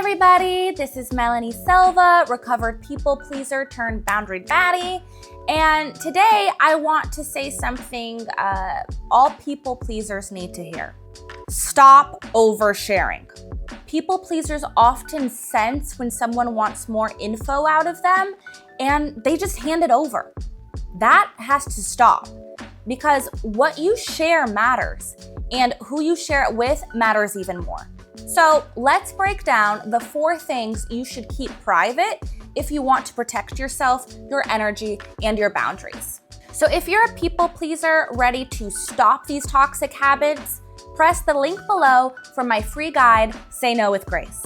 everybody, this is Melanie Silva, recovered people pleaser turned boundary baddie. And today I want to say something all people pleasers need to hear. Stop oversharing. People pleasers often sense when someone wants more info out of them and they just hand it over. That has to stop because what you share matters and who you share it with matters even more. So let's break down the 4 things you should keep private if you want to protect yourself, your energy, and your boundaries. So if you're a people pleaser ready to stop these toxic habits, press the link below for my free guide, Say No with Grace.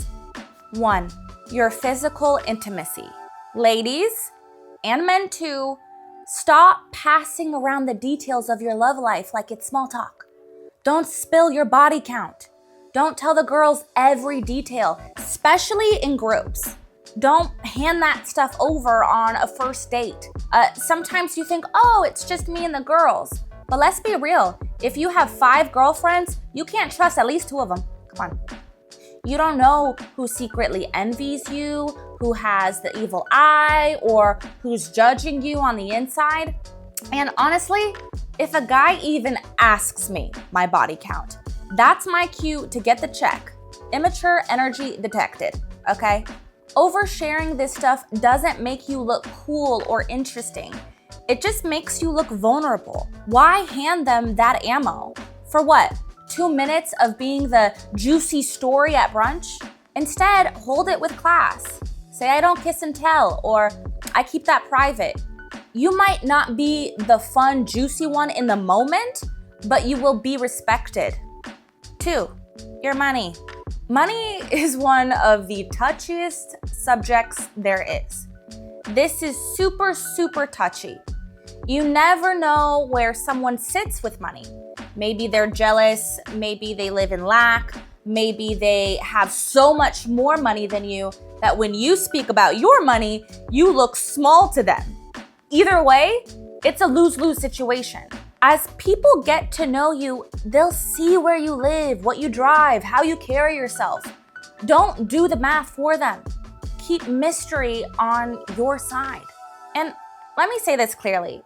1, your physical intimacy. Ladies, and men too, stop passing around the details of your love life like it's small talk. Don't spill your body count. Don't tell the girls every detail, especially in groups. Don't hand that stuff over on a first date. Sometimes you think, oh, it's just me and the girls. But let's be real. If you have 5 girlfriends, you can't trust at least 2 of them. Come on. You don't know who secretly envies you, who has the evil eye, or who's judging you on the inside. And honestly, if a guy even asks me my body count, that's my cue to get the check. Immature energy detected, okay? Oversharing this stuff doesn't make you look cool or interesting. It just makes you look vulnerable. Why hand them that ammo? For what? 2 minutes of being the juicy story at brunch? Instead, hold it with class. Say, I don't kiss and tell, or I keep that private. You might not be the fun, juicy one in the moment, but you will be respected. 2, your money. Money is one of the touchiest subjects there is. This is super, super touchy. You never know where someone sits with money. Maybe they're jealous, maybe they live in lack, maybe they have so much more money than you that when you speak about your money, you look small to them. Either way, it's a lose-lose situation. As people get to know you, they'll see where you live, what you drive, how you carry yourself. Don't do the math for them. Keep mystery on your side. And let me say this clearly.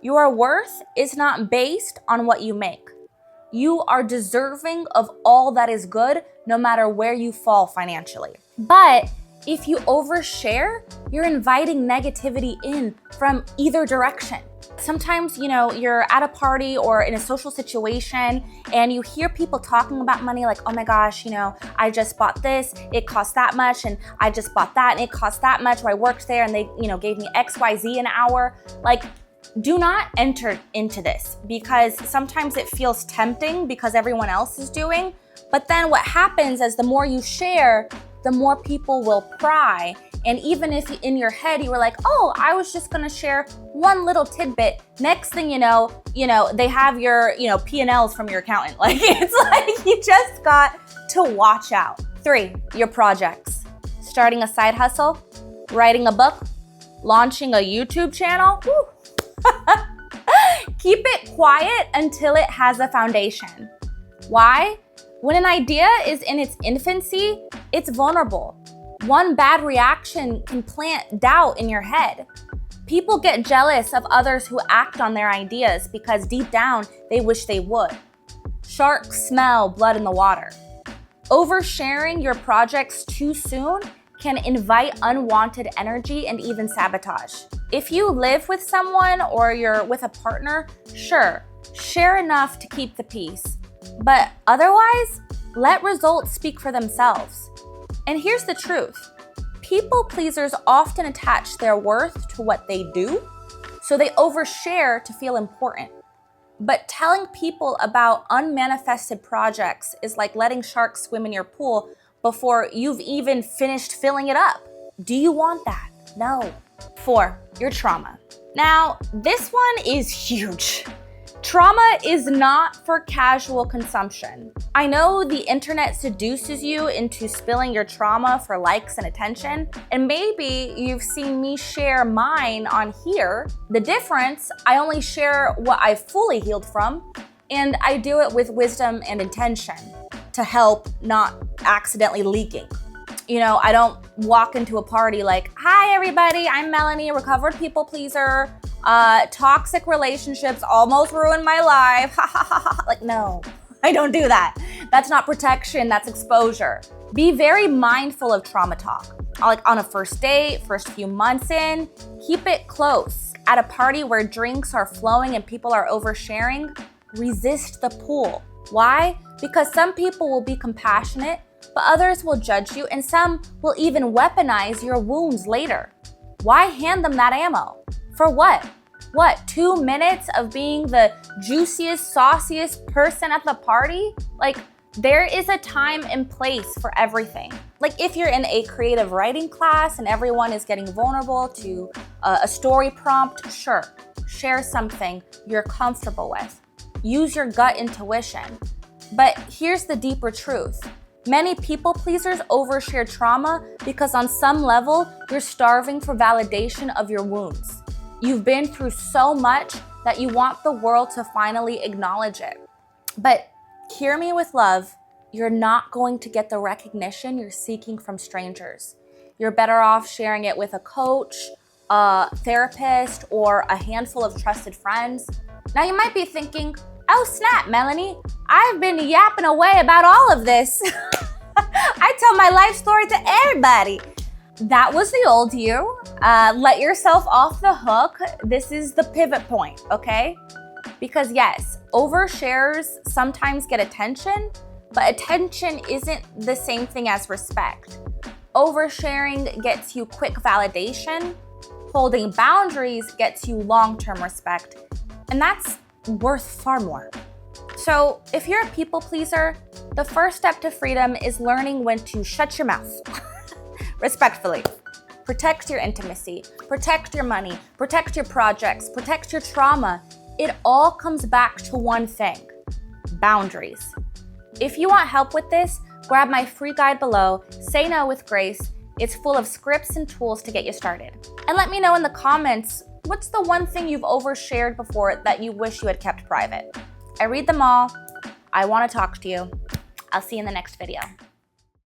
Your worth is not based on what you make. You are deserving of all that is good, no matter where you fall financially. But if you overshare, you're inviting negativity in from either direction. Sometimes, you're at a party or in a social situation and you hear people talking about money like, oh my gosh, I just bought this, it cost that much, and I just bought that and it cost that much, or I worked there and they, gave me XYZ an hour. Like, do not enter into this because sometimes it feels tempting because everyone else is doing. But then what happens is the more you share, the more people will pry. And even if in your head you were like, oh, I was just gonna share one little tidbit, next thing you know, they have your, P&Ls from your accountant. Like, it's like you just got to watch out. 3, your projects. Starting a side hustle, writing a book, launching a YouTube channel. Keep it quiet until it has a foundation. Why? When an idea is in its infancy, it's vulnerable. One bad reaction can plant doubt in your head. People get jealous of others who act on their ideas because deep down, they wish they would. Sharks smell blood in the water. Oversharing your projects too soon can invite unwanted energy and even sabotage. If you live with someone or you're with a partner, sure, share enough to keep the peace. But otherwise, let results speak for themselves. And here's the truth. People pleasers often attach their worth to what they do, so they overshare to feel important. But telling people about unmanifested projects is like letting sharks swim in your pool before you've even finished filling it up. Do you want that? No. 4, your trauma. Now, this one is huge. Trauma is not for casual consumption. I know the internet seduces you into spilling your trauma for likes and attention, and maybe you've seen me share mine on here. The difference, I only share what I've fully healed from, and I do it with wisdom and intention to help not accidentally leaking. I don't walk into a party like, hi everybody, I'm Melanie, recovered people pleaser. Toxic relationships almost ruined my life. Like, no, I don't do that. That's not protection, that's exposure. Be very mindful of trauma talk. Like on a first date, first few months in, keep it close. At a party where drinks are flowing and people are oversharing, resist the pull. Why? Because some people will be compassionate, but others will judge you, and some will even weaponize your wounds later. Why hand them that ammo? For what? What, 2 minutes of being the juiciest, sauciest person at the party? Like, there is a time and place for everything. Like if you're in a creative writing class and everyone is getting vulnerable to a story prompt, sure, share something you're comfortable with. Use your gut intuition. But here's the deeper truth. Many people pleasers overshare trauma because on some level, you're starving for validation of your wounds. You've been through so much that you want the world to finally acknowledge it. But hear me with love, you're not going to get the recognition you're seeking from strangers. You're better off sharing it with a coach, a therapist, or a handful of trusted friends. Now you might be thinking, oh snap, Melanie, I've been yapping away about all of this. I tell my life story to everybody. That was the old you. Let yourself off the hook. This is the pivot point, okay? Because yes, overshares sometimes get attention, but attention isn't the same thing as respect. Oversharing gets you quick validation. Holding boundaries gets you long-term respect. And that's worth far more. So if you're a people pleaser, the first step to freedom is learning when to shut your mouth. Respectfully. Protect your intimacy, protect your money, protect your projects, protect your trauma. It all comes back to one thing: boundaries. If you want help with this, grab my free guide below, Say No with Grace. It's full of scripts and tools to get you started. And let me know in the comments, what's the one thing you've overshared before that you wish you had kept private? I read them all. I want to talk to you. I'll see you in the next video.